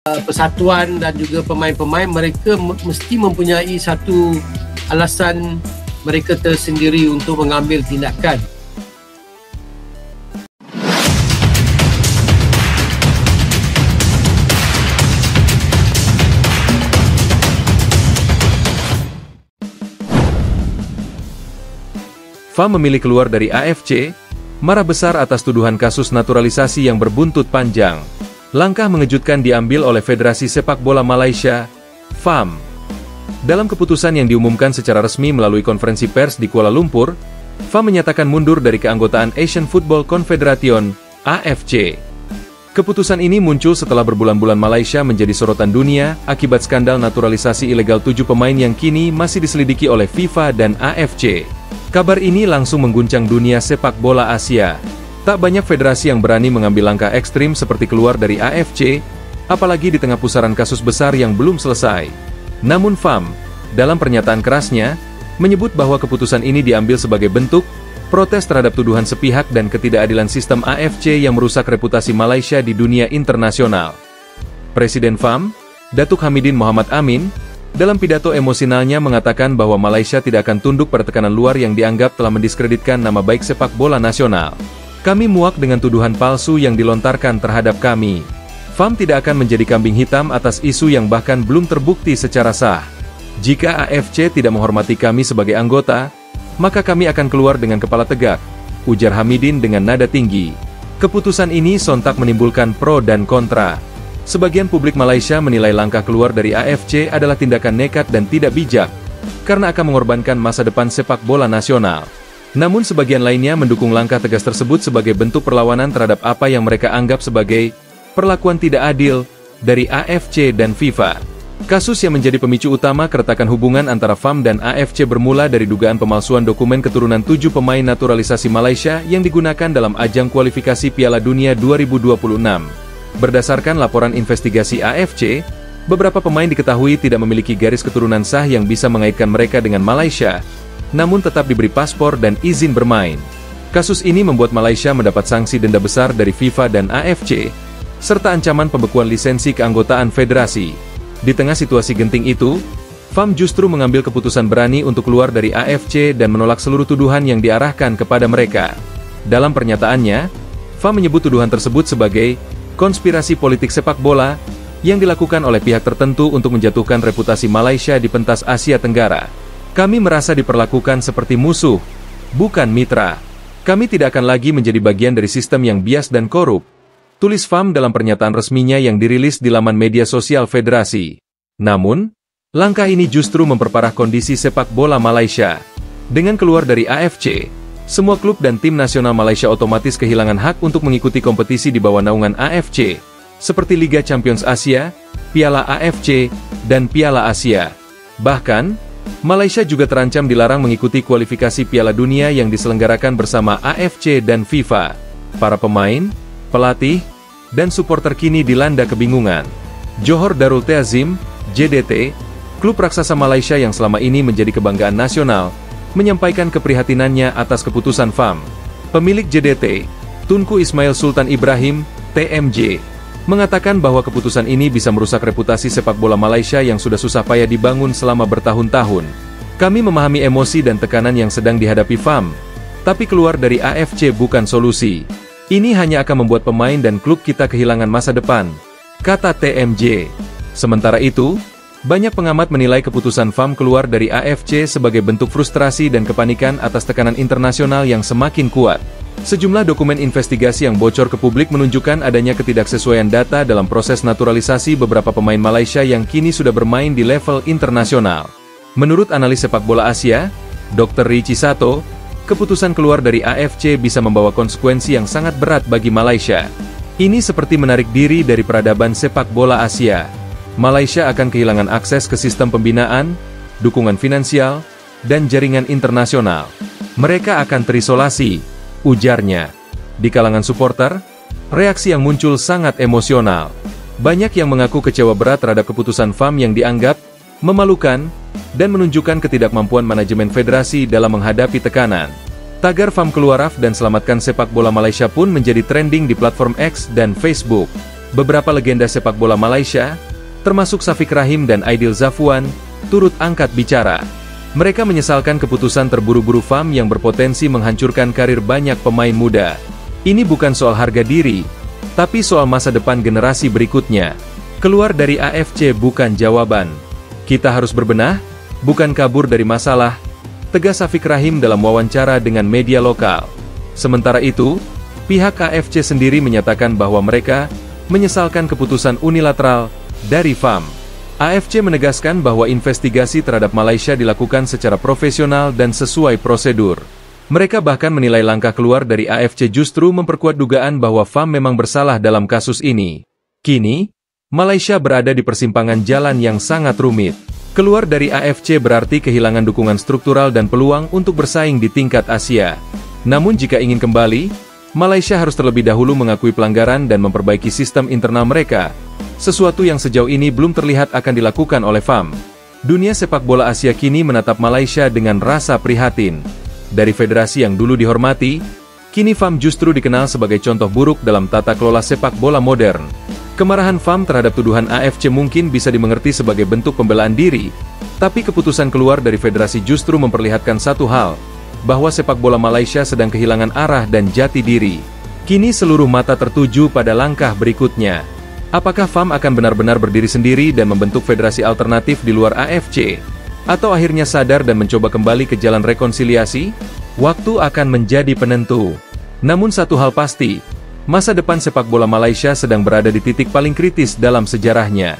persatuan dan juga pemain-pemain, mereka mesti mempunyai satu alasan mereka tersendiri untuk mengambil tindakan. FAM memilih keluar dari AFC, marah besar atas tuduhan kasus naturalisasi yang berbuntut panjang. Langkah mengejutkan diambil oleh Federasi Sepak Bola Malaysia, FAM. Dalam keputusan yang diumumkan secara resmi melalui konferensi pers di Kuala Lumpur, FAM menyatakan mundur dari keanggotaan Asian Football Confederation, AFC. Keputusan ini muncul setelah berbulan-bulan Malaysia menjadi sorotan dunia akibat skandal naturalisasi ilegal 7 pemain yang kini masih diselidiki oleh FIFA dan AFC. Kabar ini langsung mengguncang dunia sepak bola Asia. Tak banyak federasi yang berani mengambil langkah ekstrim seperti keluar dari AFC, apalagi di tengah pusaran kasus besar yang belum selesai. Namun FAM, dalam pernyataan kerasnya, menyebut bahwa keputusan ini diambil sebagai bentuk protes terhadap tuduhan sepihak dan ketidakadilan sistem AFC yang merusak reputasi Malaysia di dunia internasional. Presiden FAM, Datuk Hamidin Mohamad Amin, dalam pidato emosionalnya mengatakan bahwa Malaysia tidak akan tunduk pada tekanan luar yang dianggap telah mendiskreditkan nama baik sepak bola nasional. Kami muak dengan tuduhan palsu yang dilontarkan terhadap kami. FAM tidak akan menjadi kambing hitam atas isu yang bahkan belum terbukti secara sah. Jika AFC tidak menghormati kami sebagai anggota, maka kami akan keluar dengan kepala tegak, ujar Hamidin dengan nada tinggi. Keputusan ini sontak menimbulkan pro dan kontra. Sebagian publik Malaysia menilai langkah keluar dari AFC adalah tindakan nekat dan tidak bijak, karena akan mengorbankan masa depan sepak bola nasional. Namun sebagian lainnya mendukung langkah tegas tersebut sebagai bentuk perlawanan terhadap apa yang mereka anggap sebagai perlakuan tidak adil dari AFC dan FIFA. Kasus yang menjadi pemicu utama keretakan hubungan antara FAM dan AFC bermula dari dugaan pemalsuan dokumen keturunan 7 pemain naturalisasi Malaysia yang digunakan dalam ajang kualifikasi Piala Dunia 2026. Berdasarkan laporan investigasi AFC, beberapa pemain diketahui tidak memiliki garis keturunan sah yang bisa mengaitkan mereka dengan Malaysia, namun tetap diberi paspor dan izin bermain. Kasus ini membuat Malaysia mendapat sanksi denda besar dari FIFA dan AFC, serta ancaman pembekuan lisensi keanggotaan federasi. Di tengah situasi genting itu, FAM justru mengambil keputusan berani untuk keluar dari AFC dan menolak seluruh tuduhan yang diarahkan kepada mereka. Dalam pernyataannya, FAM menyebut tuduhan tersebut sebagai konspirasi politik sepak bola yang dilakukan oleh pihak tertentu untuk menjatuhkan reputasi Malaysia di pentas Asia Tenggara. Kami merasa diperlakukan seperti musuh, bukan mitra. Kami tidak akan lagi menjadi bagian dari sistem yang bias dan korup, tulis FAM dalam pernyataan resminya yang dirilis di laman media sosial federasi. Namun, langkah ini justru memperparah kondisi sepak bola Malaysia. Dengan keluar dari AFC, semua klub dan tim nasional Malaysia otomatis kehilangan hak untuk mengikuti kompetisi di bawah naungan AFC, seperti Liga Champions Asia, Piala AFC, dan Piala Asia. Bahkan, Malaysia juga terancam dilarang mengikuti kualifikasi Piala Dunia yang diselenggarakan bersama AFC dan FIFA. Para pemain, pelatih, dan supporter kini dilanda kebingungan. Johor Darul Ta'zim, JDT, klub raksasa Malaysia yang selama ini menjadi kebanggaan nasional, menyampaikan keprihatinannya atas keputusan FAM. Pemilik JDT, Tunku Ismail Sultan Ibrahim, TMJ, mengatakan bahwa keputusan ini bisa merusak reputasi sepak bola Malaysia yang sudah susah payah dibangun selama bertahun-tahun. Kami memahami emosi dan tekanan yang sedang dihadapi FAM, tapi keluar dari AFC bukan solusi. Ini hanya akan membuat pemain dan klub kita kehilangan masa depan, kata TMJ. Sementara itu, banyak pengamat menilai keputusan FAM keluar dari AFC sebagai bentuk frustrasi dan kepanikan atas tekanan internasional yang semakin kuat. Sejumlah dokumen investigasi yang bocor ke publik menunjukkan adanya ketidaksesuaian data dalam proses naturalisasi beberapa pemain Malaysia yang kini sudah bermain di level internasional. Menurut analis sepak bola Asia, Dr. Richi Sato, keputusan keluar dari AFC bisa membawa konsekuensi yang sangat berat bagi Malaysia. Ini seperti menarik diri dari peradaban sepak bola Asia. Malaysia akan kehilangan akses ke sistem pembinaan, dukungan finansial, dan jaringan internasional. Mereka akan terisolasi, ujarnya. Di kalangan supporter, reaksi yang muncul sangat emosional. Banyak yang mengaku kecewa berat terhadap keputusan FAM yang dianggap memalukan dan menunjukkan ketidakmampuan manajemen federasi dalam menghadapi tekanan. Tagar FAM keluar AF dan selamatkan sepak bola Malaysia pun menjadi trending di platform X dan Facebook. Beberapa legenda sepak bola Malaysia, termasuk Syafiq Rahim dan Aidil Zafwan, turut angkat bicara. Mereka menyesalkan keputusan terburu-buru FAM yang berpotensi menghancurkan karir banyak pemain muda. Ini bukan soal harga diri, tapi soal masa depan generasi berikutnya. Keluar dari AFC bukan jawaban. Kita harus berbenah, bukan kabur dari masalah, tegas Syafiq Rahim dalam wawancara dengan media lokal. Sementara itu, pihak AFC sendiri menyatakan bahwa mereka menyesalkan keputusan unilateral dari FAM. AFC menegaskan bahwa investigasi terhadap Malaysia dilakukan secara profesional dan sesuai prosedur. Mereka bahkan menilai langkah keluar dari AFC justru memperkuat dugaan bahwa FAM memang bersalah dalam kasus ini. Kini, Malaysia berada di persimpangan jalan yang sangat rumit. Keluar dari AFC berarti kehilangan dukungan struktural dan peluang untuk bersaing di tingkat Asia. Namun jika ingin kembali, Malaysia harus terlebih dahulu mengakui pelanggaran dan memperbaiki sistem internal mereka. Sesuatu yang sejauh ini belum terlihat akan dilakukan oleh FAM. Dunia sepak bola Asia kini menatap Malaysia dengan rasa prihatin. Dari federasi yang dulu dihormati, kini FAM justru dikenal sebagai contoh buruk dalam tata kelola sepak bola modern. Kemarahan FAM terhadap tuduhan AFC mungkin bisa dimengerti sebagai bentuk pembelaan diri, tapi keputusan keluar dari federasi justru memperlihatkan satu hal, bahwa sepak bola Malaysia sedang kehilangan arah dan jati diri. Kini seluruh mata tertuju pada langkah berikutnya. Apakah FAM akan benar-benar berdiri sendiri dan membentuk federasi alternatif di luar AFC? Atau akhirnya sadar dan mencoba kembali ke jalan rekonsiliasi? Waktu akan menjadi penentu. Namun satu hal pasti, masa depan sepak bola Malaysia sedang berada di titik paling kritis dalam sejarahnya.